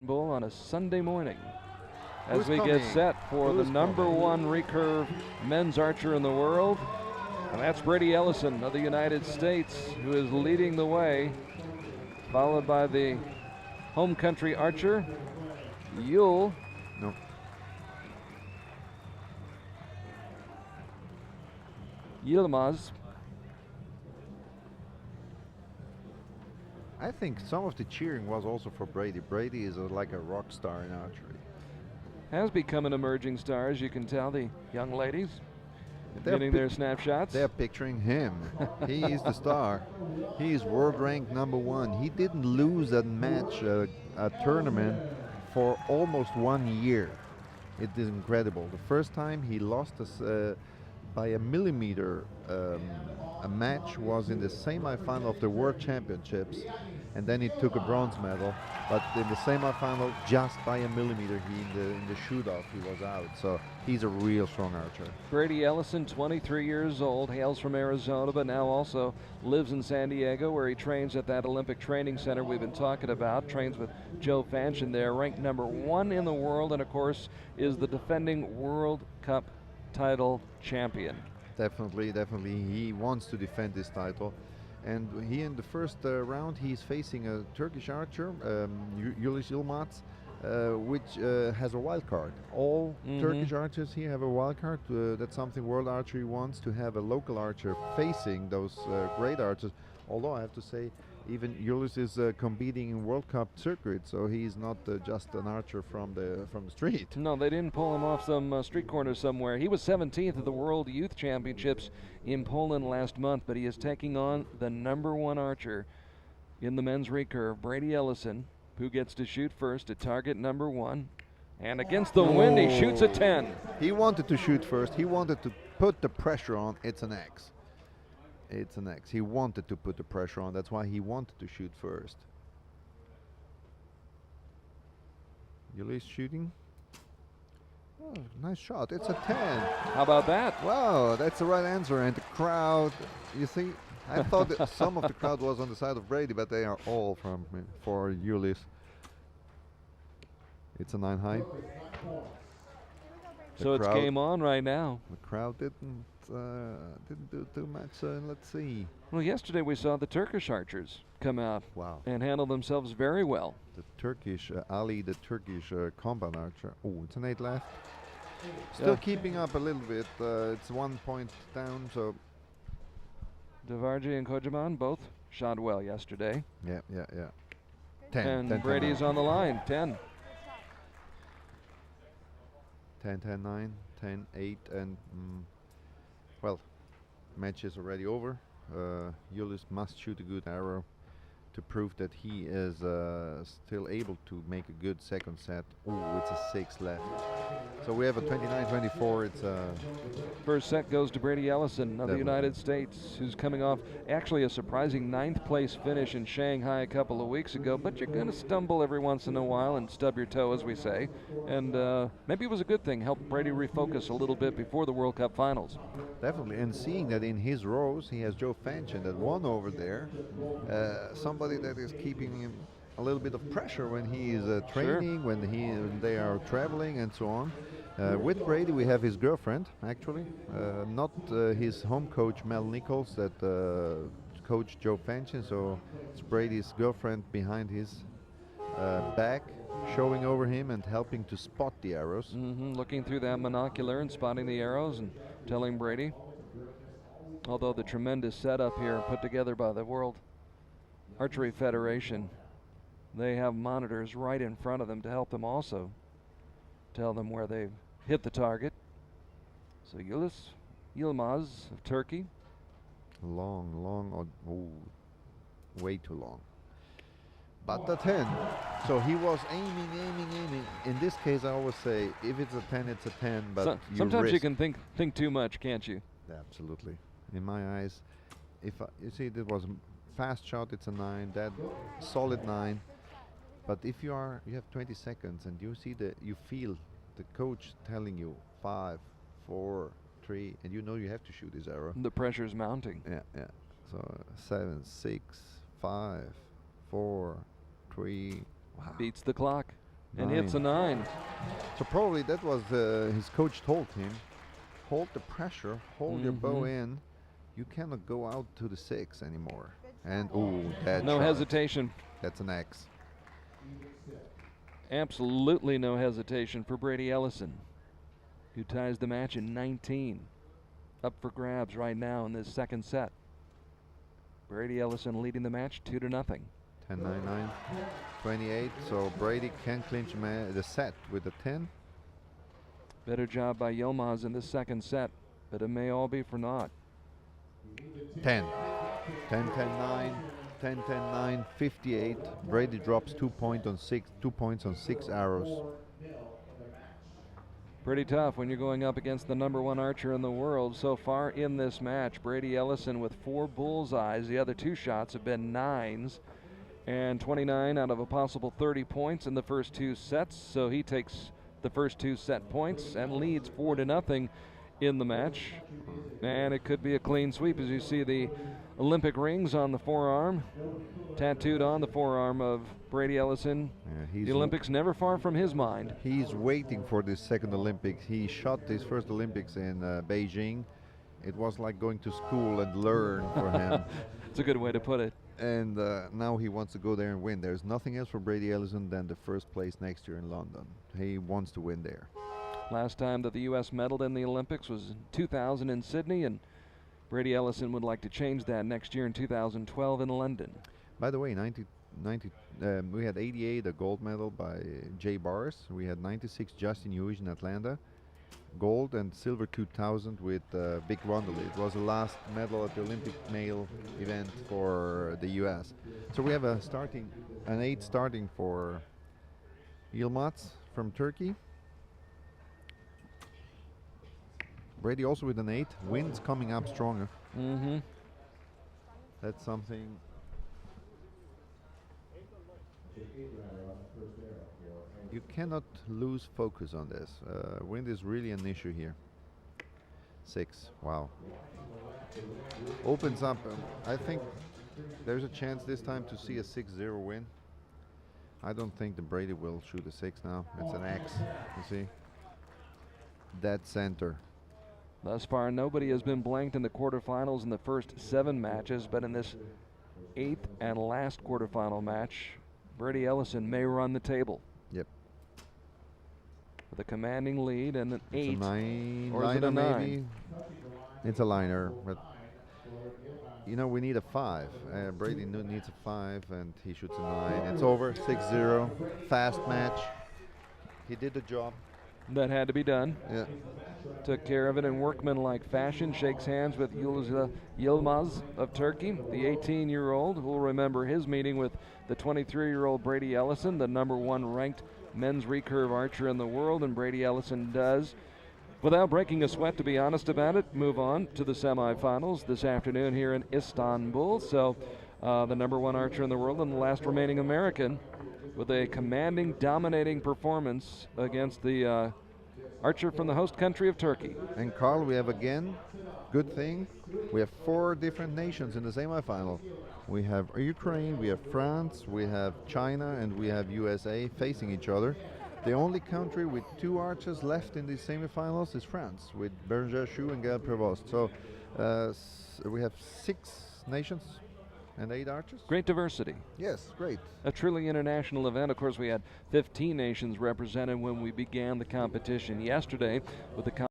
Istanbul on a Sunday morning as Who's we coming? get set for Who's the number coming? one recurve men's archer in the world. And that's Brady Ellison of the United States, who is leading the way, followed by the home country archer, Yul No. Yilmaz. I think some of the cheering was also for Brady. Brady is like a rock star in archery. Has become an emerging star, as you can tell, the young ladies They're getting their snapshots. They're picturing him. He is the star. He is world ranked number one. He didn't lose a match, a tournament, for almost 1 year. It is incredible. The first time he lost us by a millimeter, a match was in the semi-final of the World Championships, and then he took a bronze medal. But in the semi-final, just by a millimeter, in the shoot-off, he was out. So he's a real strong archer. Brady Ellison, 23 years old, hails from Arizona, but now also lives in San Diego, where he trains at that Olympic Training Center we've been talking about. Trains with Joe Fanchin there, ranked number one in the world, and of course is the defending World Cup title champion. Definitely, definitely. He wants to defend this title. And he, in the first round, he's facing a Turkish archer, Yagiz Yilmaz, which has a wild card. All Turkish archers here have a wild card. That's something World Archery wants, to have a local archer facing those great archers. Although I have to say, even Yagiz is competing in World Cup circuit, so he's not just an archer from the street. No, they didn't pull him off some street corner somewhere. He was 17th at the World Youth Championships in Poland last month, but he is taking on the number one archer in the men's recurve, Brady Ellison, who gets to shoot first at target number one. And against the wind, he shoots a 10. He wanted to shoot first. He wanted to put the pressure on. It's an X. It's an X. He wanted to put the pressure on. That's why he wanted to shoot first. Yagiz shooting. Oh, nice shot. It's a 10. How about that? Wow, that's the right answer. And the crowd, you see, I thought that some of the crowd was on the side of Brady, but they are all for Yagiz. It's a 9 high. So it's game on right now. The crowd didn't do too much. Let's see. Well, yesterday we saw the Turkish archers come out and handle themselves very well. The Turkish Ali, the Turkish combat archer. Oh, it's an 8 left. Still keeping up a little bit. It's 1 point down. So Devarji and Kocaman both shot well yesterday. Yeah. 10. And 10, Brady's 10, on the line. 10. 10, 10, 9, 10, 8, and well, match is already over. Yagiz must shoot a good arrow to prove that he is still able to make a good second set. Oh, it's a 6 left. So we have a 29-24. It's First set goes to Brady Ellison of the United States, who's coming off actually a surprising 9th place finish in Shanghai a couple of weeks ago. But you're going to stumble every once in a while and stub your toe, as we say. And maybe it was a good thing. Helped Brady refocus a little bit before the World Cup finals. Definitely. And seeing that in his rows, he has Joe Fanchin that won over there. Somebody that is keeping him a little bit of pressure when he is training, when they are traveling and so on. With Brady, we have his girlfriend, actually, not his home coach Mel Nichols that coached Joe Fanchin. So it's Brady's girlfriend behind his back, showing over him and helping to spot the arrows. Looking through that monocular and spotting the arrows and telling Brady. Although the tremendous setup here put together by the World Archery Federation, they have monitors right in front of them to help them also tell them where they've hit the target. So Yagiz Yilmaz of Turkey. Long, way too long. But the 10. So he was aiming. In this case, I always say, if it's a 10, it's a 10. But sometimes you can think too much, can't you? Absolutely. In my eyes, you see, it was a fast shot. It's a 9. That solid 9. But if you have 20 seconds and you feel the coach telling you 5, 4, 3, and you know you have to shoot this arrow. The pressure's mounting. Yeah. So 7, 6, 5, 4, 3. Wow. Beats the clock. and hits a 9. So probably that was his coach told him, hold the pressure, hold your bow in. You cannot go out to the 6 anymore. And that no shot. hesitation. That's an X. Absolutely no hesitation for Brady Ellison, who ties the match in 19. Up for grabs right now in this second set. Brady Ellison leading the match 2-0. 10-9-9, 28. So Brady can clinch the set with a 10. Better job by Yilmaz in this second set, but it may all be for naught. 10. 10-10-9, 10-10-9, 58. Brady drops 2 points on 6 arrows. Pretty tough when you're going up against the #1 archer in the world. So far in this match, Brady Ellison with 4 bullseyes. The other 2 shots have been 9s, and 29 out of a possible 30 points in the first 2 sets. So he takes the first 2 set points and leads 4-0 in the match. And it could be a clean sweep, as you see the Olympic rings on the forearm, tattooed on the forearm of Brady Ellison. The Olympics never far from his mind. He's waiting for this second Olympics. He shot his first Olympics in Beijing. It was like going to school and learn for him. It's a good way to put it. And now he wants to go there and win. There's nothing else for Brady Ellison than the first place next year in London. He wants to win there. Last time that the U.S. medaled in the Olympics was in 2000 in Sydney, and Brady Ellison would like to change that next year in 2012 in London. By the way, we had 88, a gold medal by Jay Barrs. We had 96, Justin Hughes in Atlanta. Gold and silver 2000 with Vic Rondelli. It was the last medal at the Olympic male event for the U.S. So we have an 8 starting for Yilmaz from Turkey. Brady also with an 8. Wind's coming up stronger. That's something. You cannot lose focus on this. Wind is really an issue here. 6. Wow. Opens up. I think there's a chance this time to see a 6-0 win. I don't think the Brady will shoot a 6 now. It's an X. You see? Dead center. Thus far, nobody has been blanked in the quarterfinals in the first 7 matches, but in this 8th and last quarterfinal match, Brady Ellison may run the table. Yep. With a commanding lead and an 8. It's a 9, or is it a 9? Maybe. It's a liner, but you know we need a 5. Brady needs a 5, and he shoots a 9. It's over. 6-0. Fast match. He did the job. That had to be done. Yeah. Took care of it in workmanlike fashion. Shakes hands with Yagiz Yilmaz of Turkey, the 18-year-old, who will remember his meeting with the 23-year-old Brady Ellison, the #1 ranked men's recurve archer in the world. And Brady Ellison does, without breaking a sweat, to be honest about it, move on to the semifinals this afternoon here in Istanbul. So the #1 archer in the world and the last remaining American, with a commanding, dominating performance against the archer from the host country of Turkey. And Carl, we have again, good thing, we have 4 different nations in the semifinal. We have Ukraine, we have France, we have China, and we have USA facing each other. The only country with 2 archers left in the semifinals is France, with Berger Chou and Gael Prevost. So we have 6 nations and 8 archers. Great diversity. Yes, great. A truly international event. Of course, we had 15 nations represented when we began the competition yesterday with the